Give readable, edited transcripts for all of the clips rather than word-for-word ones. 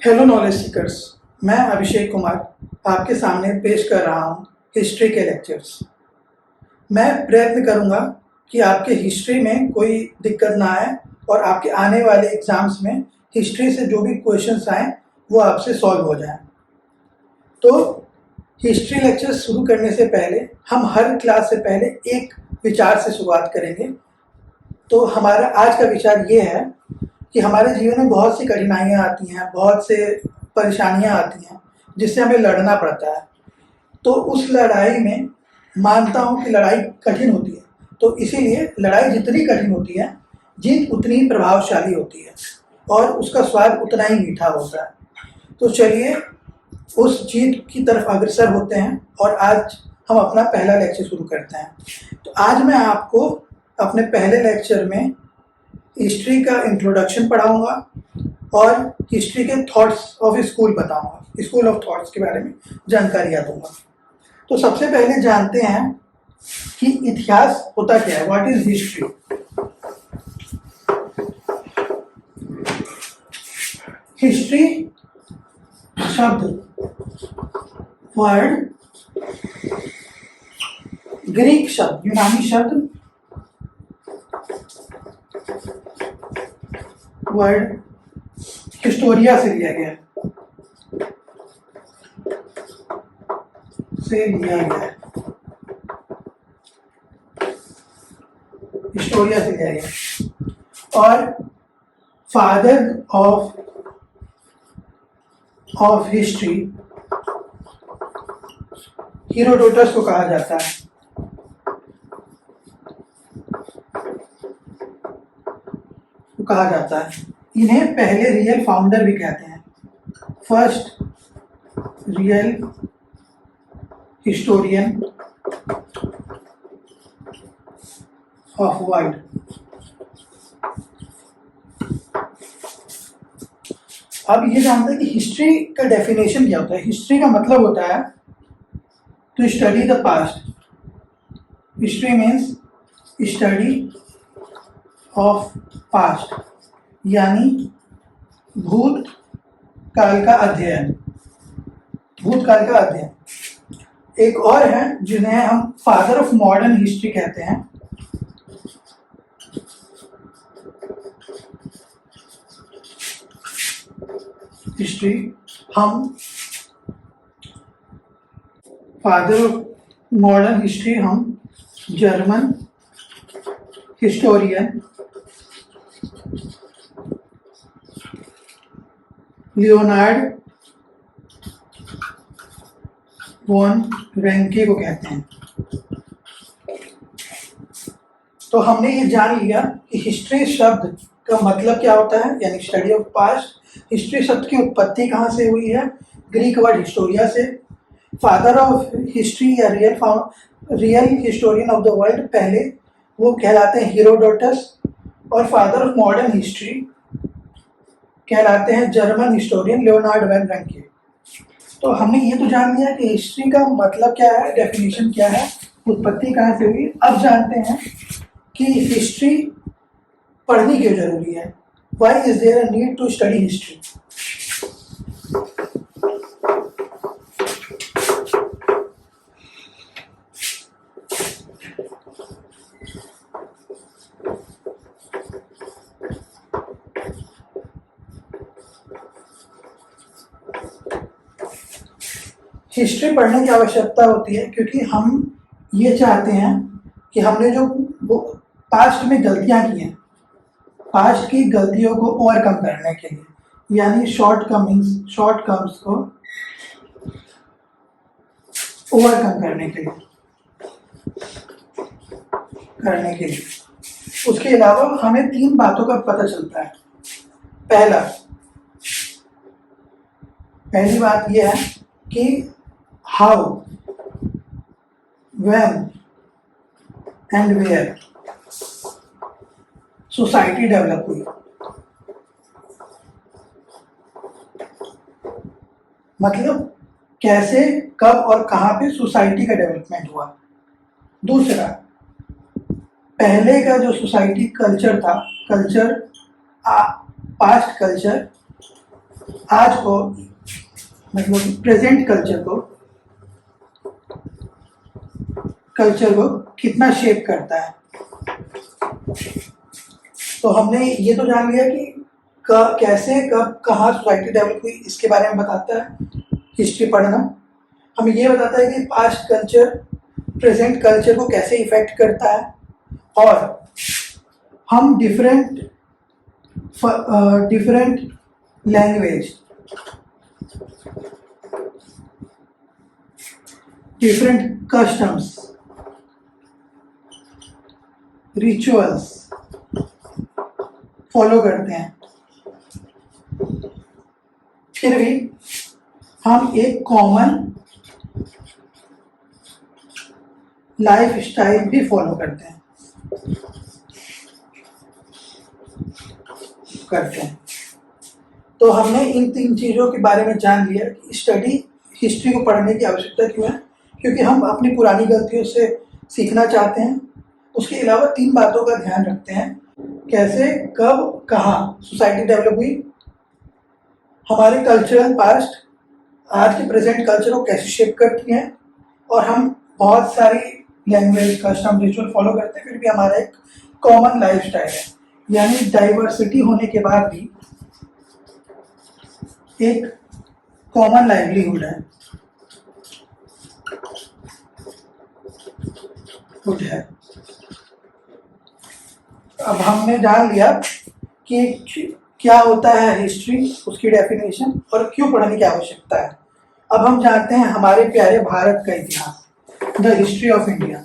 Hello knowledge seekers. मैं अभिषेक कुमार आपके सामने पेश कर रहा हूँ हिस्ट्री के लेक्चर्स। मैं प्रयत्न करूँगा कि आपके हिस्ट्री में कोई दिक्कत ना आए और आपके आने वाले एग्ज़ाम्स में हिस्ट्री से जो भी क्वेश्चंस आएँ वो आपसे सॉल्व हो जाएं। तो हिस्ट्री लेक्चर शुरू करने से पहले हम हर क्लास से पहले एक विचार से शुरुआत करेंगे। तो हमारा आज का विचार ये है कि हमारे जीवन में बहुत सी कठिनाइयाँ आती हैं, बहुत से परेशानियाँ आती हैं जिससे हमें लड़ना पड़ता है। तो उस लड़ाई में मानता हूँ कि लड़ाई कठिन होती है, तो इसीलिए लड़ाई जितनी कठिन होती है जीत उतनी ही प्रभावशाली होती है और उसका स्वाद उतना ही मीठा होता है। तो चलिए उस जीत की तरफ अग्रसर होते हैं और आज हम अपना पहला लेक्चर शुरू करते हैं। तो आज मैं आपको अपने पहले लेक्चर में हिस्ट्री का इंट्रोडक्शन पढ़ाऊंगा और हिस्ट्री के थॉट्स ऑफ स्कूल बताऊंगा, स्कूल ऑफ थॉट्स के बारे में जानकारियाँ दूंगा। तो सबसे पहले जानते हैं कि इतिहास होता क्या है, व्हाट इज हिस्ट्री। हिस्ट्री शब्द, वर्ड ग्रीक शब्द, यूनानी शब्द, वर्ड हिस्टोरिया से लिया गया हिस्टोरिया से लिया गया। और फादर ऑफ हिस्ट्री हेरोडोटस को कहा जाता है। इन्हें पहले रियल फाउंडर भी कहते हैं, first real historian of world. अब ये जानते हैं कि हिस्ट्री का डेफिनेशन क्या होता है। हिस्ट्री का मतलब होता है to study the past. History means study of past, यानी भूतकाल का अध्ययन। एक और है जिन्हें हम फादर ऑफ मॉडर्न हिस्ट्री कहते हैं। फादर ऑफ मॉडर्न हिस्ट्री हम जर्मन हिस्टोरियन लियोनार्ड वॉन रेंके को कहते हैं। तो हमने ये जान लिया कि हिस्ट्री शब्द का मतलब क्या होता है, यानी स्टडी ऑफ पास्ट। हिस्ट्री शब्द की उत्पत्ति कहाँ से हुई है, ग्रीक वर्ड हिस्टोरिया से। फादर ऑफ हिस्ट्री या real historian of the world पहले वो कहलाते हैं हेरोडोटस, और फादर ऑफ मॉडर्न हिस्ट्री कहलाते हैं जर्मन हिस्टोरियन लियोनार्ड वैन रेंके। तो हमने ये तो जान लिया कि हिस्ट्री का मतलब क्या है, डेफिनेशन क्या है, उत्पत्ति कहाँ से हुई। अब जानते हैं कि हिस्ट्री पढ़नी क्यों जरूरी है, why is there a need to study history. History पढ़ने की आवश्यकता होती है क्योंकि हम ये चाहते हैं कि हमने जो पास्ट में गलतियां की हैं, पास्ट की गलतियों को ओवरकम करने के लिए, यानी शॉर्टकम्स को ओवरकम करने के लिए उसके अलावा हमें 3 बातों का पता चलता है। पहली बात यह है कि how, when and where society develop हुई। मतलब कैसे, कब और कहाँ पे सोसाइटी का डेवलपमेंट हुआ। दूसरा, पहले का जो सोसाइटी कल्चर था, पास्ट कल्चर आज को मतलब प्रेजेंट कल्चर को कितना शेप करता है। तो हमने ये तो जान लिया कि कैसे कब कहाँ सोसाइटी डेवलप हुई, इसके बारे में बताता है हिस्ट्री पढ़ना। हमें ये बताता है कि पास्ट कल्चर प्रेजेंट कल्चर को कैसे इफेक्ट करता है, और हम different language, different customs, rituals follow करते हैं, फिर भी हम एक कॉमन लाइफ स्टाइल भी फॉलो करते हैं। तो हमने इन 3 चीज़ों के बारे में जान लिया कि स्टडी हिस्ट्री को पढ़ने की आवश्यकता क्यों है, क्योंकि हम अपनी पुरानी गलतियों से सीखना चाहते हैं। उसके अलावा 3 बातों का ध्यान रखते हैं, कैसे कब कहाँ सोसाइटी डेवलप हुई, हमारे कल्चरल पास्ट आज के प्रेजेंट कल्चर को कैसे शेप करती हैं, और हम बहुत सारी लैंग्वेज कस्टम रिचुअल फॉलो करते हैं, फिर भी हमारा एक कॉमन लाइफ स्टाइल है। यानी डाइवर्सिटी होने के बाद भी एक कॉमन लाइवलीहुड है। अब हमने जान लिया कि क्या होता है हिस्ट्री, उसकी डेफिनेशन और क्यों पढ़ने की आवश्यकता है। अब हम जानते हैं हमारे प्यारे भारत का इतिहास, द हिस्ट्री ऑफ इंडिया।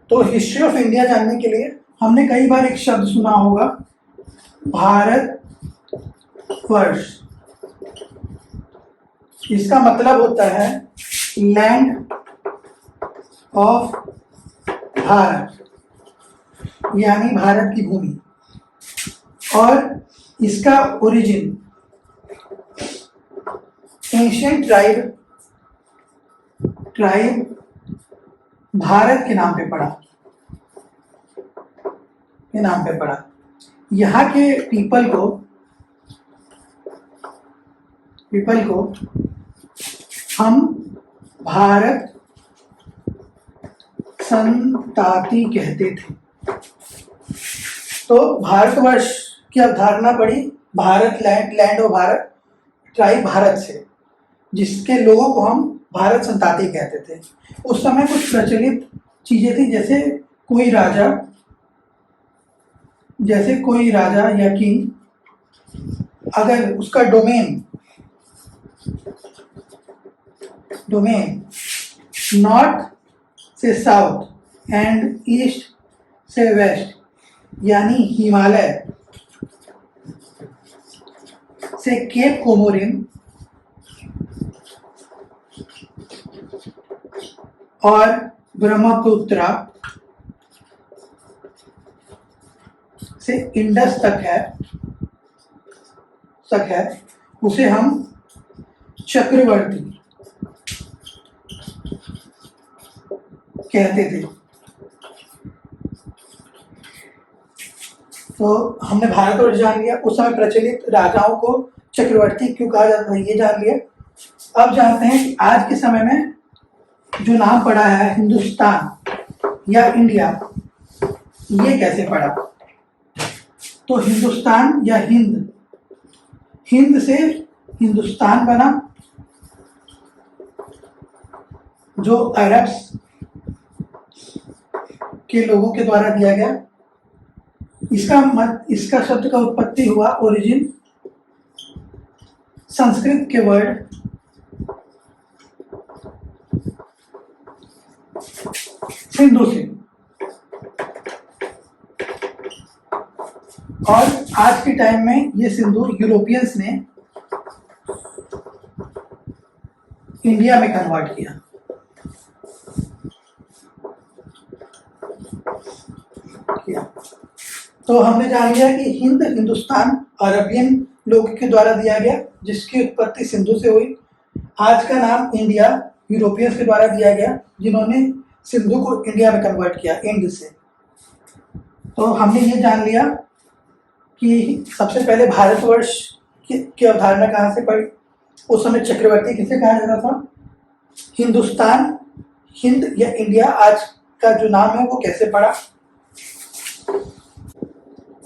तो हिस्ट्री ऑफ इंडिया जानने के लिए हमने कई बार एक शब्द सुना होगा, भारत वर्ष। इसका मतलब होता है लैंड ऑफ भारत, यानी भारत की भूमि। और इसका ओरिजिन एंशिएंट ट्राइब भारत के नाम पे पड़ा। यहाँ के पीपल को हम भारत संताति कहते थे। तो भारतवर्ष की अवधारणा पड़ी Bharat land of Bharat, tribe Bharat से, जिसके लोगों को हम भारत संताति कहते थे। उस समय कुछ प्रचलित चीजें थी, जैसे कोई राजा या किंग, अगर उसका डोमेन नॉर्थ से साउथ एंड ईस्ट से वेस्ट, यानी हिमालय से केप कोमोरिन और ब्रह्मपुत्रा से इंडस तक है, उसे हम चक्रवर्ती कहते थे। तो हमने भारतवर्ष जान लिया, उस समय प्रचलित राजाओं को चक्रवर्ती क्यों कहा जाता है ये जान लिया। अब जानते हैं कि आज के समय में जो नाम पड़ा है हिंदुस्तान या इंडिया, ये कैसे पड़ा। तो हिंदुस्तान या हिंद से हिंदुस्तान बना, जो अरब्स के लोगों के द्वारा दिया गया। इसका शब्द का उत्पत्ति हुआ, ओरिजिन संस्कृत के वर्ड सिंधु से, और आज के टाइम में ये सिंधु यूरोपियंस ने इंडिया में कन्वर्ट किया। तो हमने जान लिया कि हिंद हिंदुस्तान अरबियन लोगों के द्वारा दिया गया, जिसकी उत्पत्ति सिंधु से हुई। आज का नाम इंडिया यूरोपियंस के द्वारा दिया गया, जिन्होंने सिंधु को इंडिया में कन्वर्ट किया, इंड से। तो हमने ये जान लिया कि सबसे पहले भारतवर्ष की अवधारणा कहाँ से पड़ी। उस समय चक्रवर्ती किसे कहा जाता था। हिंदुस्तान, हिंद या इंडिया आज का जो नाम है वो कैसे पड़ा।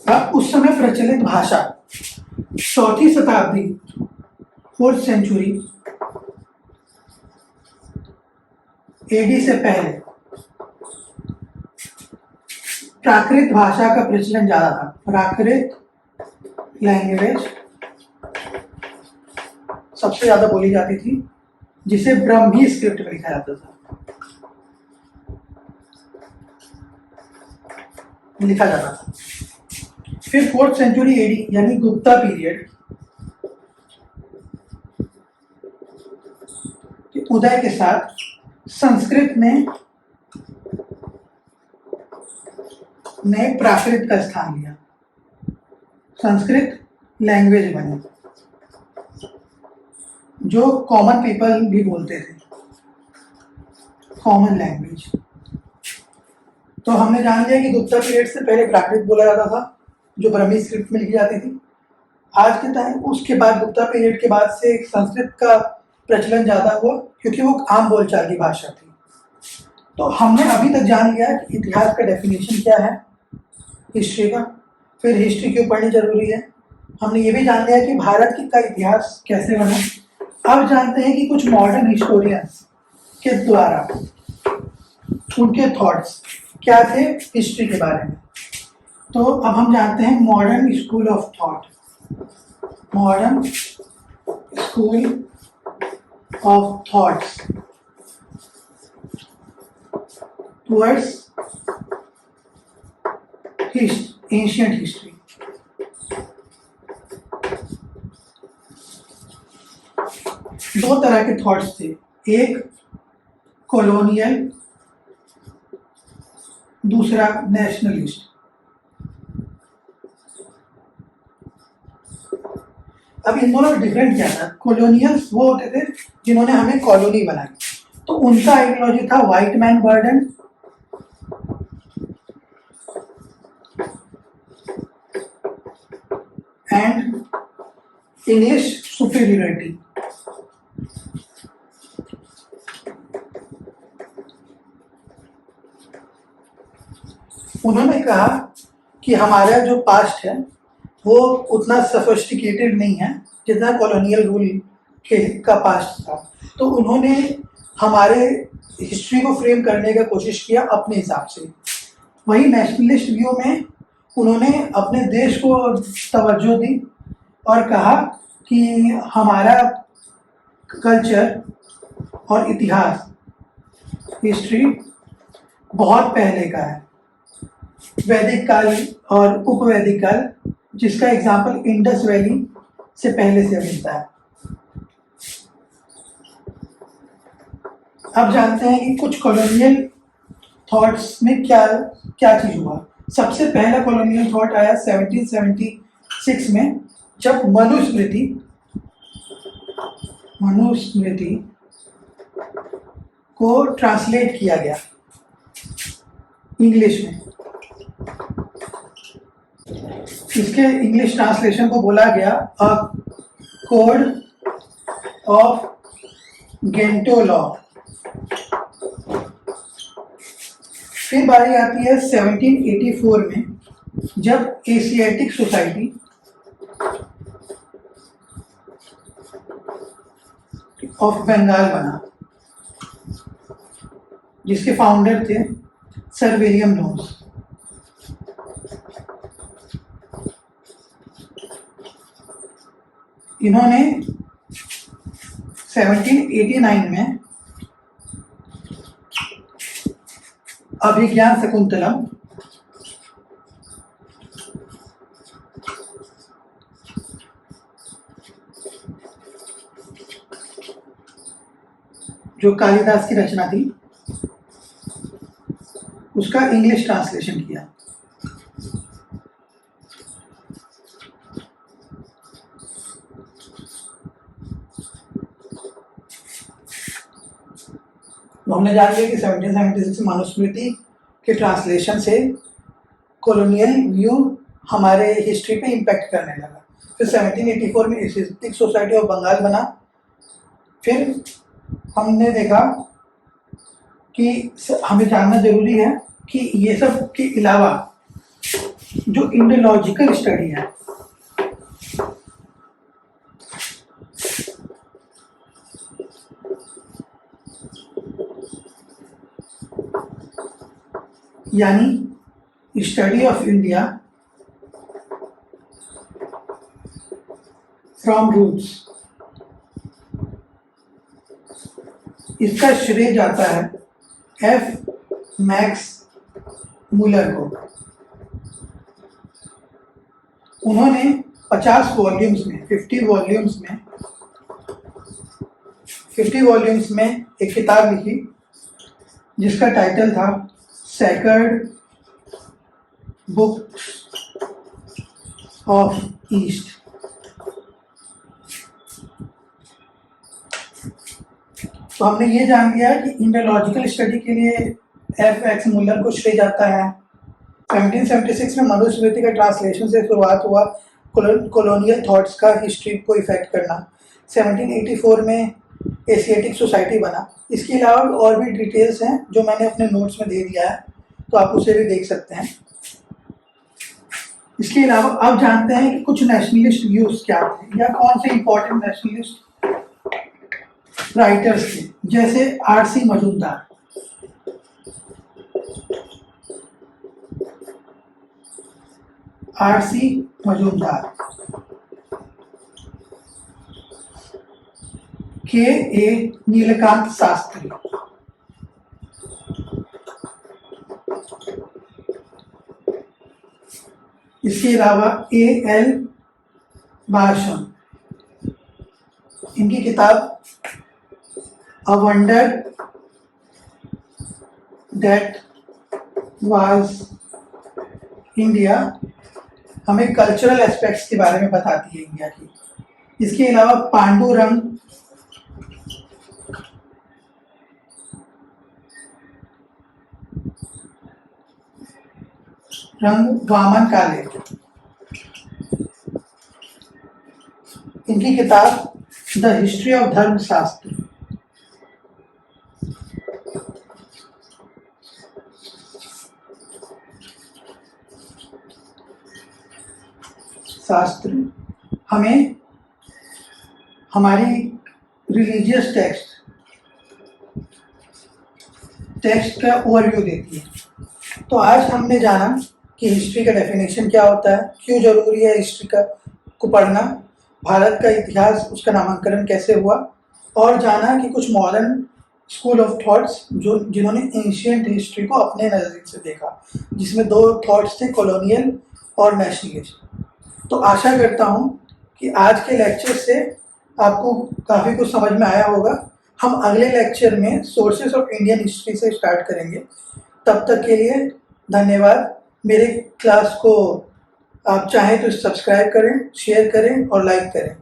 अब उस समय प्रचलित भाषा, चौथी शताब्दी, 4th सेंचुरी एडी से पहले प्राकृत भाषा का प्रचलन ज्यादा था। प्राकृत लैंग्वेज सबसे ज्यादा बोली जाती थी, जिसे ब्रह्मी स्क्रिप्ट में लिखा जाता था, फिर 4th सेंचुरी एडी यानी गुप्ता पीरियड के उदय के साथ संस्कृत ने प्राकृत का स्थान लिया। संस्कृत लैंग्वेज बनी जो कॉमन पीपल भी बोलते थे, कॉमन लैंग्वेज। तो हमने जान लिया कि गुप्ता पीरियड से पहले प्राकृत बोला जाता था, जो ब्रह्मी स्क्रिप्ट में लिखी जाती थी। आज के टाइम, उसके बाद गुप्ता पीरियड के बाद से संस्कृत का प्रचलन ज़्यादा हुआ, क्योंकि वो आम बोलचाल की भाषा थी। तो हमने अभी तक जान लिया कि इतिहास का डेफिनेशन क्या है, हिस्ट्री का। फिर हिस्ट्री क्यों पढ़नी जरूरी है। हमने ये भी जान लिया कि भारत का इतिहास कैसे बना। अब जानते हैं कि कुछ मॉडर्न हिस्टोरियंस के द्वारा उनके थॉट्स क्या थे हिस्ट्री के बारे में। तो अब हम जानते हैं modern school of thought, modern school of thoughts towards ancient history. दो तरह के थॉट्स थे, एक कॉलोनियल, दूसरा नेशनलिस्ट। अब इन दोनों का डिफरेंट क्या था। कॉलोनियल्स वो होते थे जिन्होंने हमें कॉलोनी बनाई, तो उनका आइडियोलॉजी था white man burden and English superiority. उन्होंने कहा कि हमारा जो पास्ट है वो उतना सोफिस्टिकेटेड नहीं है जितना कॉलोनियल रूल का पास्ट था। तो उन्होंने हमारे हिस्ट्री को फ्रेम करने का कोशिश किया अपने हिसाब से। वही नेशनलिस्ट व्यू में उन्होंने अपने देश को तवज्जो दी और कहा कि हमारा कल्चर और इतिहास, हिस्ट्री बहुत पहले का है, वैदिक काल और उपवैदिक काल, जिसका एग्जाम्पल इंडस वैली से पहले से मिलता है। अब जानते हैं कि कुछ कॉलोनियल थॉट्स में क्या क्या चीज हुआ। सबसे पहला कॉलोनियल थॉट आया 1776 में, जब मनुस्मृति को ट्रांसलेट किया गया इंग्लिश में। इसके इंग्लिश ट्रांसलेशन को बोला गया a code of gentoo law. फिर बारी आती है 1784 में, जब एशियाटिक सोसाइटी ऑफ बंगाल बना, जिसके फाउंडर थे सर विलियम नोल्स। इन्होंने 1789 में अभिज्ञान शकुंतलम जो कालिदास की रचना थी उसका इंग्लिश ट्रांसलेशन किया। तो हमने जान लिया कि 1776 मनुस्मृति के ट्रांसलेशन से कॉलोनियल व्यू हमारे हिस्ट्री पे इम्पैक्ट करने लगा। फिर 1784 में एशियाटिक सोसाइटी ऑफ बंगाल बना। फिर हमने देखा कि हमें जानना जरूरी है कि ये सब के अलावा जो इंडोलॉजिकल स्टडी है, यानी study of India from roots, इसका श्रेय जाता है एफ मैक्स मुलर को। उन्होंने 50 वॉल्यूम्स में 50 वॉल्यूम्स में एक किताब लिखी जिसका टाइटल था सेक्रेड बुक्स ऑफ ईस्ट। तो हमने ये जान लिया कि इंडोलॉजिकल स्टडी के लिए एफ एक्स मुलर को श्रेय जाता है। 1776 में मनुस्मृति का ट्रांसलेशन से शुरुआत हुआ कॉलोनियल थॉट्स का हिस्ट्री को इफेक्ट करना। 1784 में एशियाटिक सोसाइटी बना। इसके अलावा और भी डिटेल्स हैं जो मैंने अपने नोट्स में दे दिया है, तो आप उसे भी देख सकते हैं। इसके अलावा अब जानते हैं कि कुछ नेशनलिस्ट व्यूज क्या थे या कौन से इंपॉर्टेंट नेशनलिस्ट राइटर्स थे, जैसे RC. Majumdar. RC. Majumdar, K.A.. Nilkanth Shastri, इसके अलावा ए.एल. भाषण, इनकी किताब A Wonder That Was India हमें कल्चरल एस्पेक्ट्स के बारे में बताती है इंडिया की। इसके अलावा पांडुरंग वामन काले, इनकी किताब द हिस्ट्री ऑफ धर्मशास्त्र। शास्त्र हमें हमारी रिलीजियस टेक्स्ट का ओवरव्यू देती है। तो आज हमने जाना कि हिस्ट्री का डेफिनेशन क्या होता है, क्यों जरूरी है हिस्ट्री को पढ़ना, भारत का इतिहास, उसका नामांकन कैसे हुआ, और जाना कि कुछ मॉडर्न स्कूल ऑफ थॉट्स जिन्होंने एंशिएंट हिस्ट्री को अपने नज़रिए से देखा, जिसमें 2 थॉट्स थे, कॉलोनियल और नेशनलिस्ट। तो आशा करता हूँ कि आज के लेक्चर से आपको काफ़ी कुछ समझ में आया होगा। हम अगले लेक्चर में सोर्सेस ऑफ इंडियन हिस्ट्री से स्टार्ट करेंगे। तब तक के लिए धन्यवाद। मेरे क्लास को आप चाहें तो सब्सक्राइब करें, शेयर करें और लाइक करें।